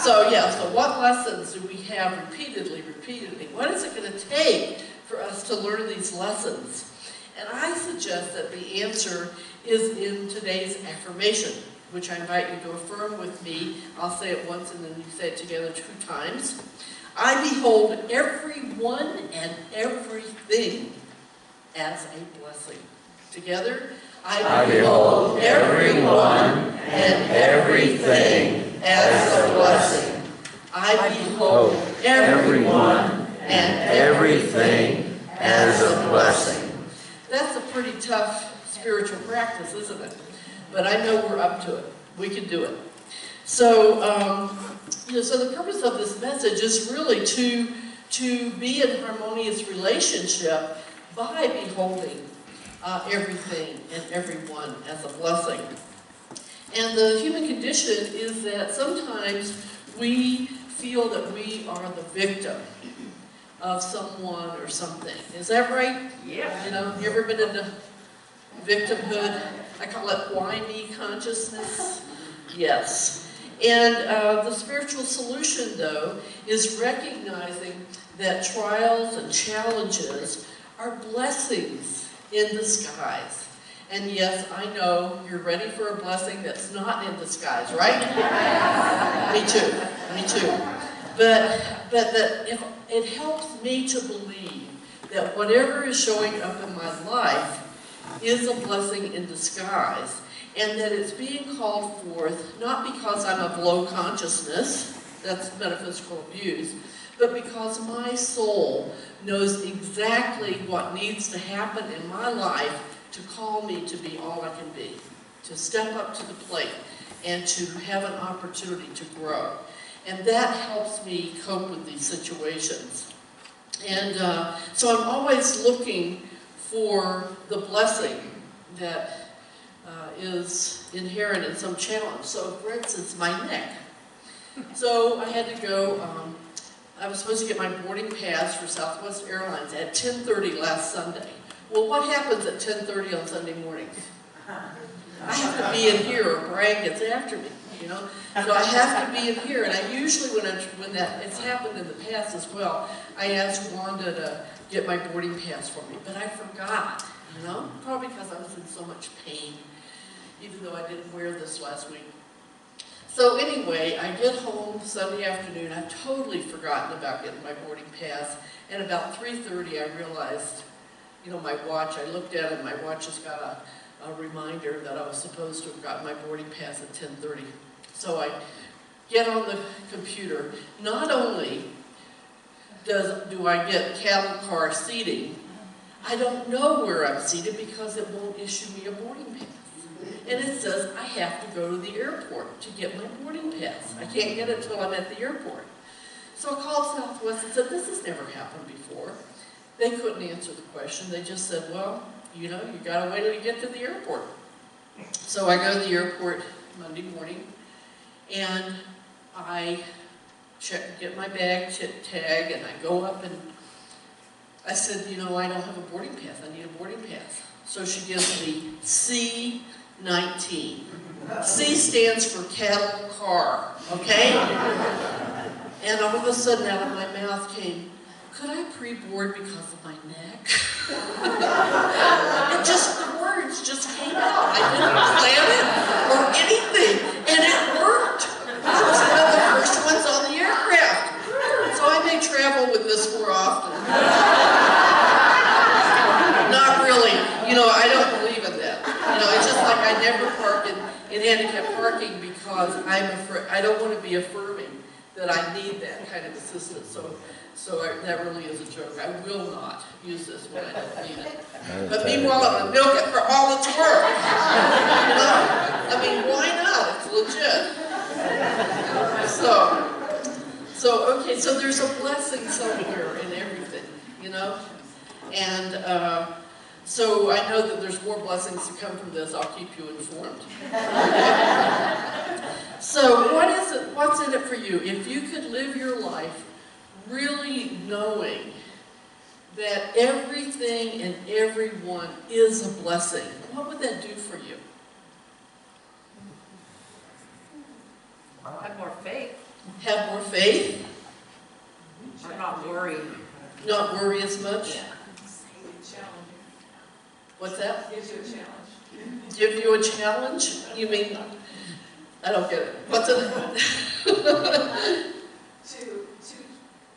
So yeah, so what lessons do we have repeatedly? What is it going to take for us to learn these lessons? And I suggest that the answer is in today's affirmation, which I invite you to affirm with me. I'll say it once and then you say it together 2 times. I behold everyone and everything as a blessing. Together, I behold everyone and everything as a blessing. I behold everyone and everything as a blessing. That's a pretty tough spiritual practice, isn't it? But I know we're up to it. We can do it. So, so the purpose of this message is really to be in harmonious relationship by beholding everything and everyone as a blessing. And the human condition is that sometimes we feel that we are the victim of someone or something. Is that right? Yeah. You know, you ever been into victimhood? I call it why me consciousness. Yes. And the spiritual solution, though, is recognizing that trials and challenges are blessings in disguise. And yes, I know you're ready for a blessing that's not in disguise, right? Me too. But that if it helps me to believe that whatever is showing up in my life is a blessing in disguise, and that it's being called forth not because I'm of low consciousness, that's metaphysical abuse, but because my soul knows exactly what needs to happen in my life to call me to be all I can be, to step up to the plate and to have an opportunity to grow. And that helps me cope with these situations. And so I'm always looking for the blessing that is inherent in some challenge. So for instance, my neck. So I had to go, I was supposed to get my boarding pass for Southwest Airlines at 10:30 last Sunday. Well, what happens at 10:30 on Sunday mornings? I have to be in here or Brian gets after me, you know? So I have to be in here, and I usually, when it's happened in the past as well, I ask Wanda to get my boarding pass for me, but I forgot, you know? Probably because I was in so much pain, even though I didn't wear this last week. So anyway, I get home Sunday afternoon. I've totally forgotten about getting my boarding pass, and about 3:30 I realized, you know, my watch, I looked at it, my watch has got a reminder that I was supposed to have gotten my boarding pass at 10:30. So I get on the computer. Not only do I get cattle car seating, I don't know where I'm seated because it won't issue me a boarding pass. And it says I have to go to the airport to get my boarding pass. I can't get it until I'm at the airport. So I called Southwest and said, this has never happened before. They couldn't answer the question. They just said, well, you know, you gotta wait till you get to the airport. So I go to the airport Monday morning, and I get my bag, tag, and I go up and I said, you know, I don't have a boarding pass. I need a boarding pass. So she gives me C-19. C stands for cattle car, okay? And all of a sudden out of my mouth came, could I pre-board because of my neck? And just the words just came out. I didn't plan it or anything, and it worked. I was one of the first ones on the aircraft. So I may travel with this more often. Not really. You know, I don't believe in that. You know, it's just like I never park in handicapped parking because I'm afraid, I don't want to be affirming that I need that kind of assistance. So that really is a joke. I will not use this when I don't need it. But meanwhile, I'm going to milk it for all it's worth. You know? I mean, why not? It's legit. Okay, so there's a blessing somewhere in everything, you know? And so I know that there's more blessings to come from this. I'll keep you informed. So what is it? What's in it for you? If you could live your life really knowing that everything and everyone is a blessing, what would that do for you? Have more faith. Have more faith, Or not worry. not worry as much. What's that? Gives you a challenge. Give you a challenge? You mean, I don't get it. What's it? To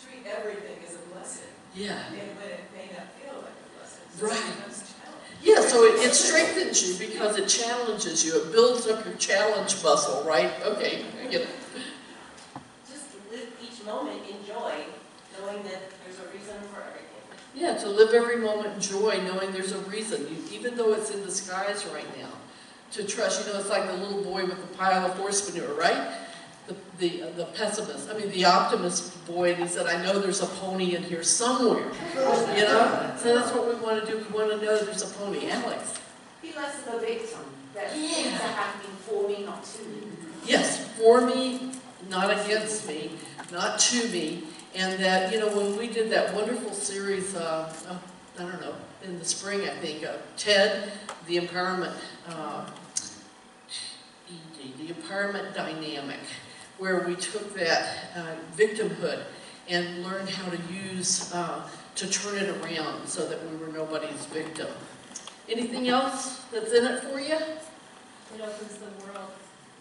treat everything as a blessing. Yeah. And when it may not feel like a blessing. So Right. it becomes a challenge. Yeah, so it strengthens you because it challenges you. It builds up your challenge muscle, right? Okay, I get it. Just live each moment in joy, knowing that there's a reason for everything. Yeah, to live every moment in joy, knowing there's a reason, even though it's in disguise right now. To trust, it's like the little boy with the pile of horse manure, right? The pessimist, the optimist boy, and he said, I know there's a pony in here somewhere, So that's what we want to do. We want to know there's a pony. Alex? Be less of a victim, that things are happening for me, not to me. Yes, for me, not against me, not to me. And that, when we did that wonderful series, I don't know, in the spring, I think, TED, the empowerment dynamic, where we took that victimhood and learned how to use, to turn it around so that we were nobody's victim. Anything else that's in it for you? It opens the world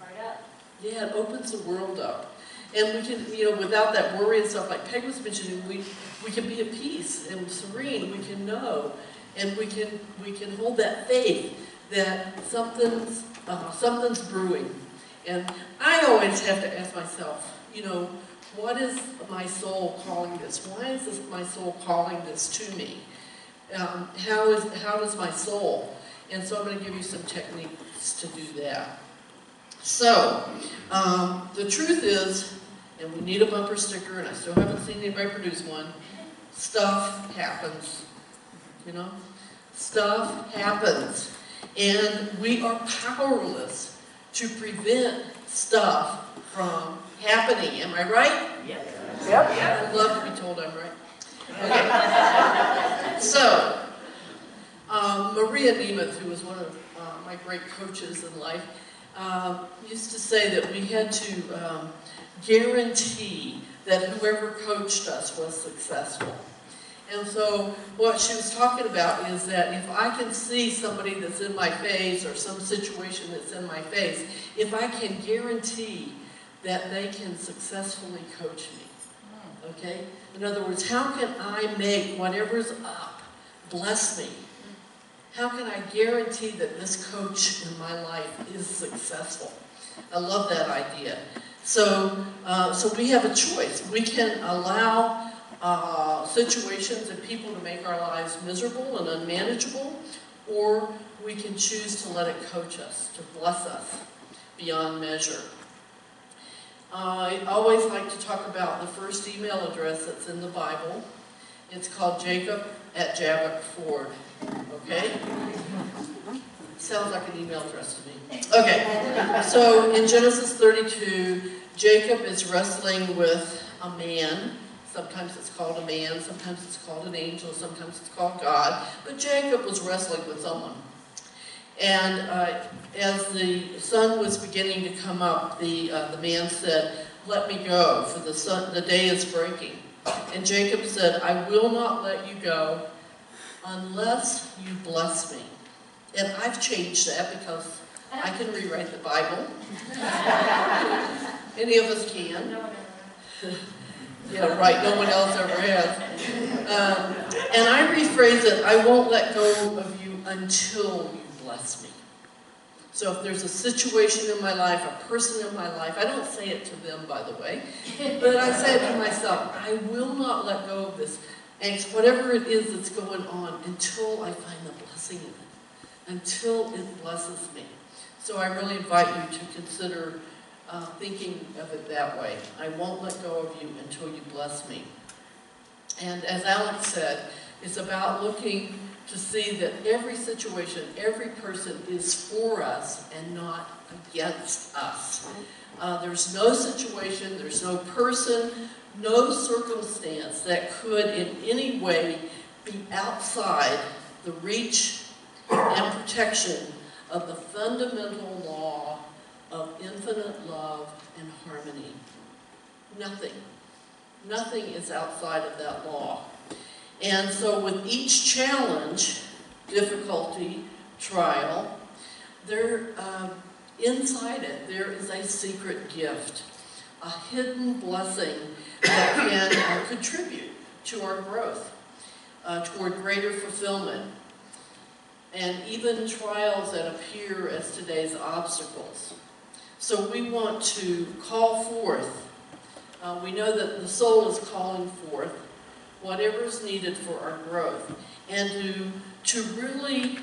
right up. Yeah, it opens the world up. And we can, without that worry and stuff like Peg was mentioning, we can be at peace and serene. We can know, and we can hold that faith that something's brewing. And I always have to ask myself, what is my soul calling this? Why is my soul calling this to me? How does my soul? And so I'm going to give you some techniques to do that. So, the truth is, and we need a bumper sticker, and I still haven't seen anybody produce one, stuff happens, Stuff happens. And we are powerless to prevent stuff from happening. Am I right? Yep. I'd love to be told I'm right. Okay. So, Maria Nemeth, who was one of my great coaches in life, used to say that we had to guarantee that whoever coached us was successful. And so what she was talking about is that if I can see somebody that's in my face or some situation that's in my face, if I can guarantee that they can successfully coach me, okay? In other words, how can I make whatever's up bless me? How can I guarantee that this coach in my life is successful? I love that idea. So we have a choice. We can allow situations and people to make our lives miserable and unmanageable, or we can choose to let it coach us, to bless us beyond measure. I always like to talk about the first email address that's in the Bible. It's called Jacob@Jabbok.Ford. Okay? Sounds like an email address to me. Okay, so in Genesis 32, Jacob is wrestling with a man. Sometimes it's called a man, sometimes it's called an angel, sometimes it's called God. But Jacob was wrestling with someone. And as the sun was beginning to come up, the man said, "Let me go, for the day is breaking." And Jacob said, "I will not let you go unless you bless me." And I've changed that because I can rewrite the Bible. Any of us can. No one ever. Yeah, right, no one else ever has. And I rephrase it, "I won't let go of you until you bless me." So if there's a situation in my life, a person in my life, I don't say it to them, by the way, but I say it to myself, I will not let go of this angst, whatever it is that's going on, until I find the blessing in it, until it blesses me. So I really invite you to consider thinking of it that way. I won't let go of you until you bless me. And as Alex said, it's about looking to see that every situation, every person is for us and not against us. There's no situation, there's no person, no circumstance that could in any way be outside the reach and protection of the fundamental law of infinite love and harmony. Nothing. Nothing is outside of that law. And so with each challenge, difficulty, trial, there, inside it, there is a secret gift, a hidden blessing that can contribute to our growth, toward greater fulfillment, and even trials that appear as today's obstacles. So we want to call forth, we know that the soul is calling forth whatever is needed for our growth, and to really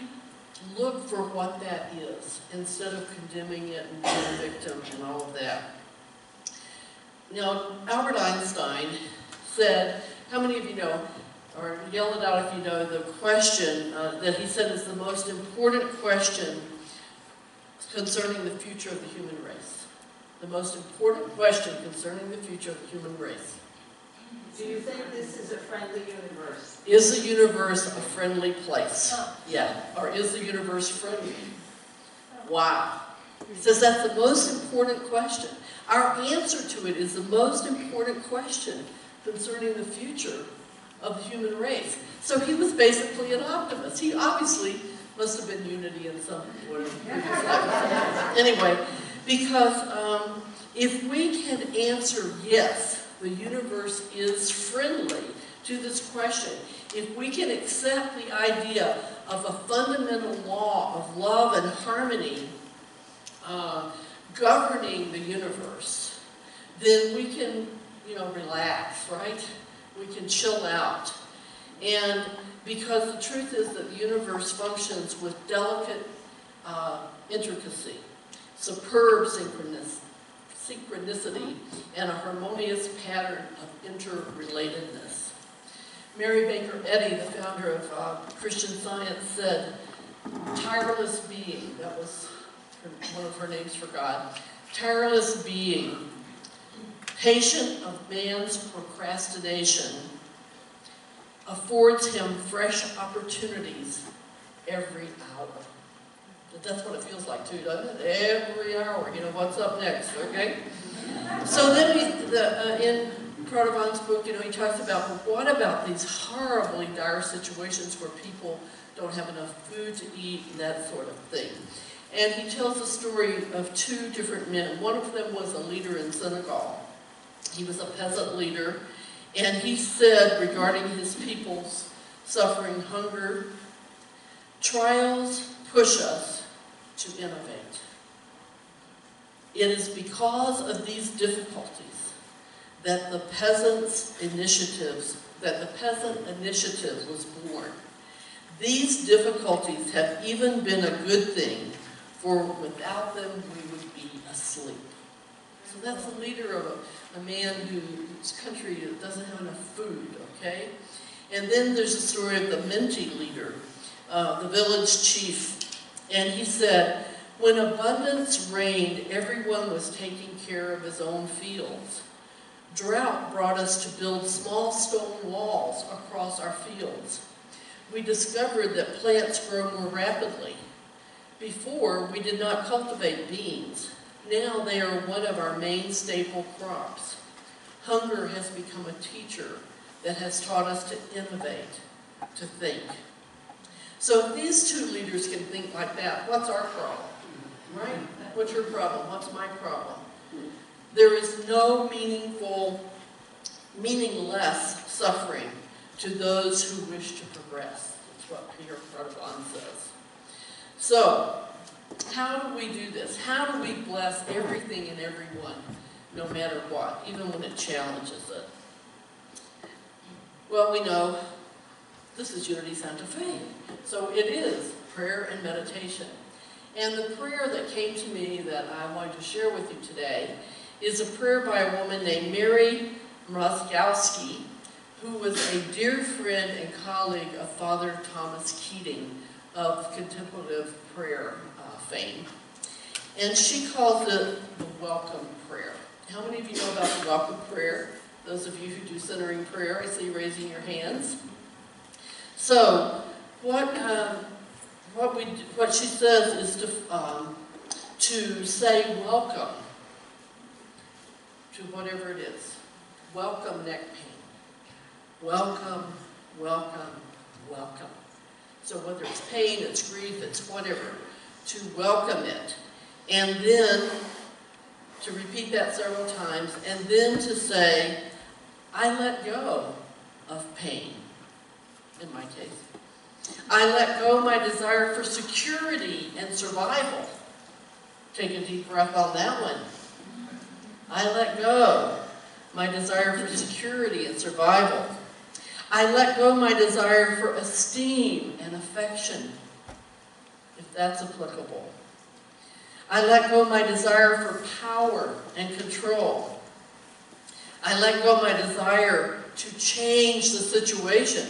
look for what that is, instead of condemning it and being a victim and all of that. Now, Albert Einstein said, how many of you know, or yell it out if you know, the question that he said is the most important question concerning the future of the human race. The most important question concerning the future of the human race. Do you think this is a friendly universe? Is the universe a friendly place? Yeah. Or is the universe friendly? Wow. He says that's the most important question. Our answer to it is the most important question concerning the future of the human race. So he was basically an optimist. He obviously must have been Unity in some whatever previous life. Anyway, because if we can answer yes, the universe is friendly to this question, if we can accept the idea of a fundamental law of love and harmony governing the universe, then we can, relax, right? We can chill out. And because the truth is that the universe functions with delicate intricacy, superb synchronicity, and a harmonious pattern of interrelatedness. Mary Baker Eddy, the founder of Christian Science, said, tireless being, that was one of her names for God, tireless being, patient of man's procrastination, affords him fresh opportunities every hour. That's what it feels like too, doesn't it? Every hour, what's up next, okay? So then in Prodovan's book, he talks about, well, what about these horribly dire situations where people don't have enough food to eat and that sort of thing. And he tells the story of two different men. One of them was a leader in Senegal. He was a peasant leader, and he said regarding his people's suffering hunger, trials push us to innovate. It is because of these difficulties that the peasant initiative was born. These difficulties have even been a good thing, for without them we would be asleep. So that's the leader of a man whose country doesn't have enough food, okay? And then there's the story of the Menti leader, the village chief. And he said, when abundance reigned, everyone was taking care of his own fields. Drought brought us to build small stone walls across our fields. We discovered that plants grow more rapidly. Before, we did not cultivate beans. Now they are one of our main staple crops. Hunger has become a teacher that has taught us to innovate, to think. So if these two leaders can think like that, what's our problem? Right? What's your problem? What's my problem? There is no meaningless suffering to those who wish to progress. That's what Peter Brendalyn says. So, how do we do this? How do we bless everything and everyone, no matter what, even when it challenges it? Well, we know this is Unity Santa Fe. So it is prayer and meditation. And the prayer that came to me that I wanted to share with you today is a prayer by a woman named Mary Mrozgowski, who was a dear friend and colleague of Father Thomas Keating of contemplative prayer fame. And she calls it the welcome prayer. How many of you know about the welcome prayer? Those of you who do centering prayer, I see you raising your hands. So, what she says is to say welcome to whatever it is. Welcome neck pain. Welcome, welcome, welcome. So whether it's pain, it's grief, it's whatever, to welcome it. And then to repeat that several times, and then to say, I let go of pain, in my case. I let go of my desire for security and survival. Take a deep breath on that one. I let go my desire for security and survival. I let go my desire for esteem and affection, if that's applicable. I let go my desire for power and control. I let go my desire to change the situation.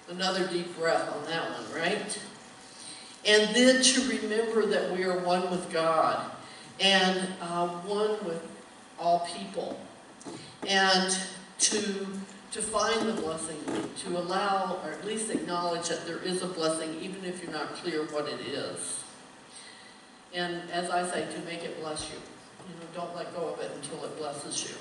Another deep breath on that one, right? And then to remember that we are one with God and one with all people. And to find the blessing, to allow, or at least acknowledge that there is a blessing, even if you're not clear what it is. And as I say, to make it bless you. Don't let go of it until it blesses you.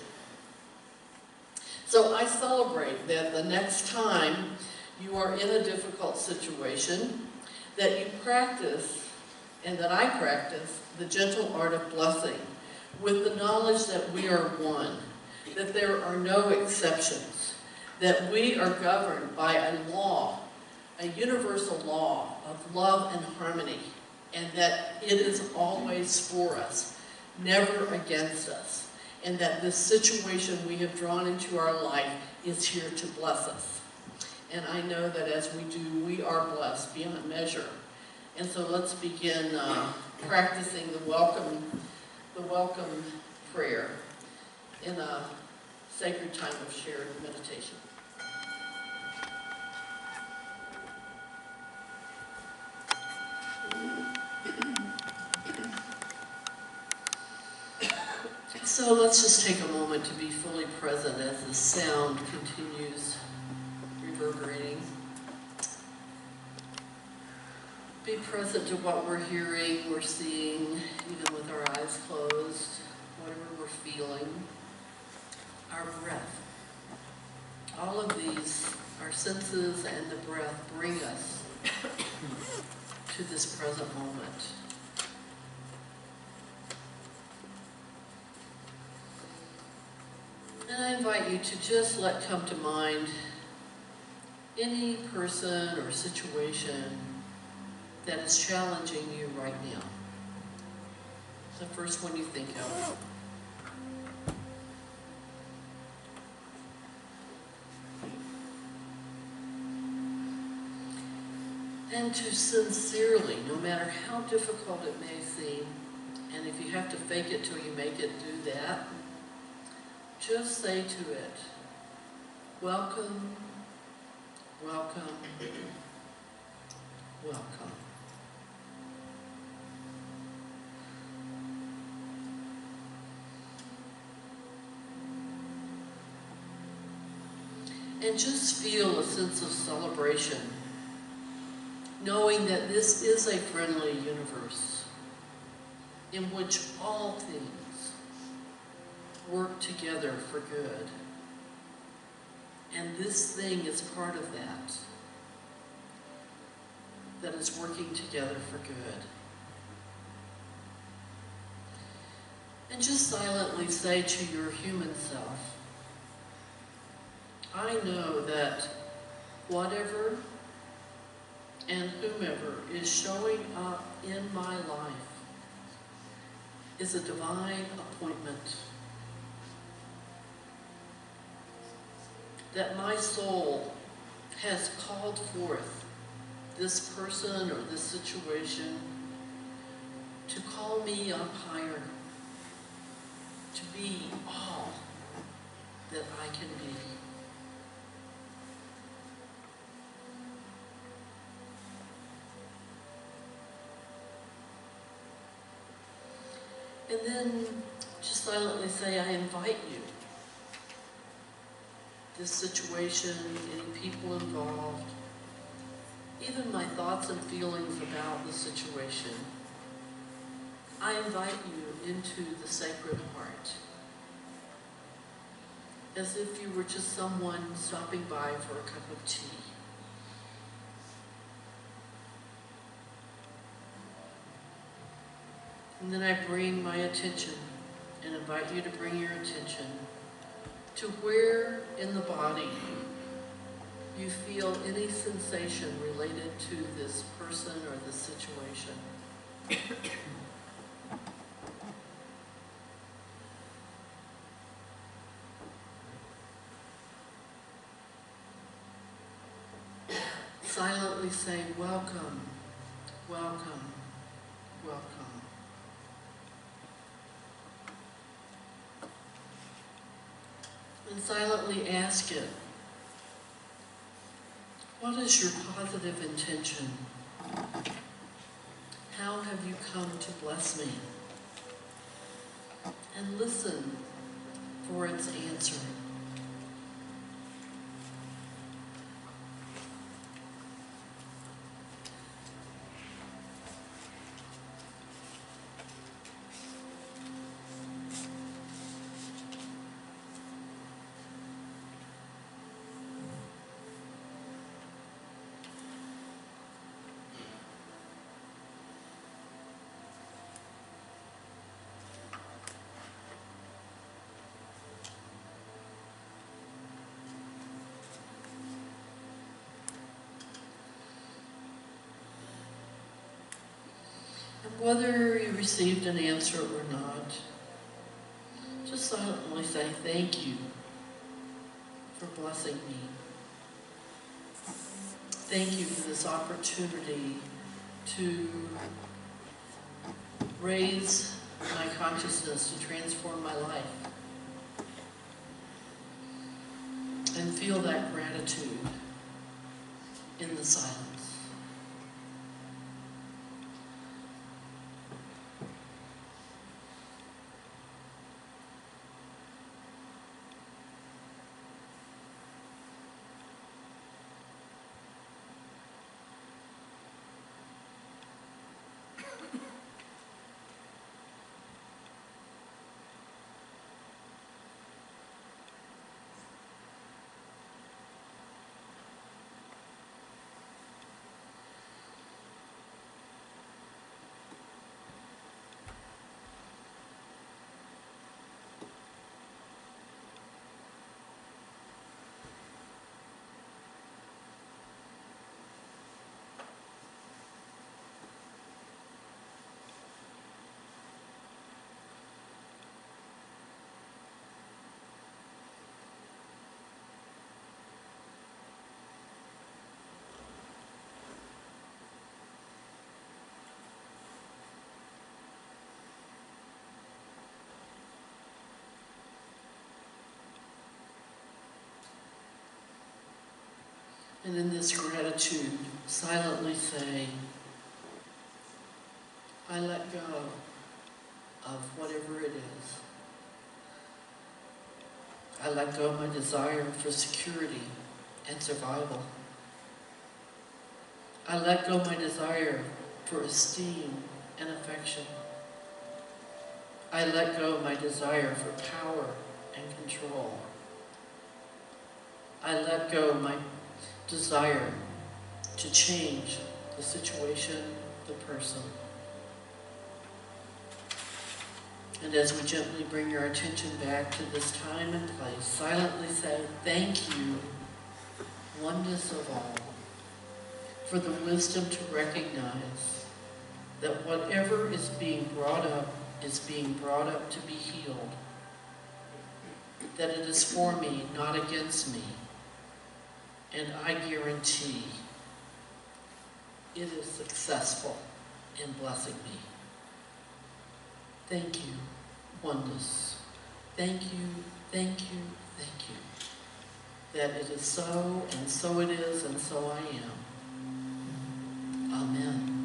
So I celebrate that the next time you are in a difficult situation, that you practice, and that I practice, the gentle art of blessing, with the knowledge that we are one, that there are no exceptions, that we are governed by a law, a universal law of love and harmony, and that it is always for us, never against us, and that this situation we have drawn into our life is here to bless us. And I know that as we do, we are blessed beyond measure. And so let's begin practicing the welcome prayer in a sacred time of shared meditation. So let's just take a moment to be fully present as the sound continues reverberating. Be present to what we're hearing, we're seeing, even with our eyes closed, whatever we're feeling, our breath. All of these, our senses and the breath, bring us to this present moment. And I invite you to just let come to mind any person or situation that is challenging you right now. The first one you think of. And to sincerely, no matter how difficult it may seem, and if you have to fake it till you make it, do that. Just say to it, welcome, welcome, welcome. And just feel a sense of celebration, knowing that this is a friendly universe in which all things work together for good. And this thing is part of that is working together for good. And just silently say to your human self, I know that whatever and whomever is showing up in my life is a divine appointment. That my soul has called forth this person or this situation to call me up higher, to be all that I can be. And then just silently say, I invite you. This situation, any people involved, even my thoughts and feelings about the situation, I invite you into the Sacred Heart, as if you were just someone stopping by for a cup of tea. And then I bring my attention and invite you to bring your attention to where in the body you feel any sensation related to this person or this situation. Silently say, welcome, welcome, welcome. And silently ask it, what is your positive intention? How have you come to bless me? And listen for its answer. And whether you received an answer or not, just silently say, thank you for blessing me. Thank you for this opportunity to raise my consciousness, to transform my life. And feel that gratitude in the silence. And in this gratitude, silently say, I let go of whatever it is. I let go of my desire for security and survival. I let go of my desire for esteem and affection. I let go of my desire for power and control. I let go of my desire to change the situation, the person. And as we gently bring your attention back to this time and place, silently say, thank you, oneness of all, for the wisdom to recognize that whatever is being brought up is being brought up to be healed, that it is for me, not against me, and I guarantee it is successful in blessing me. Thank you, oneness. Thank you, thank you, thank you. That it is so, and so it is, and so I am. Amen.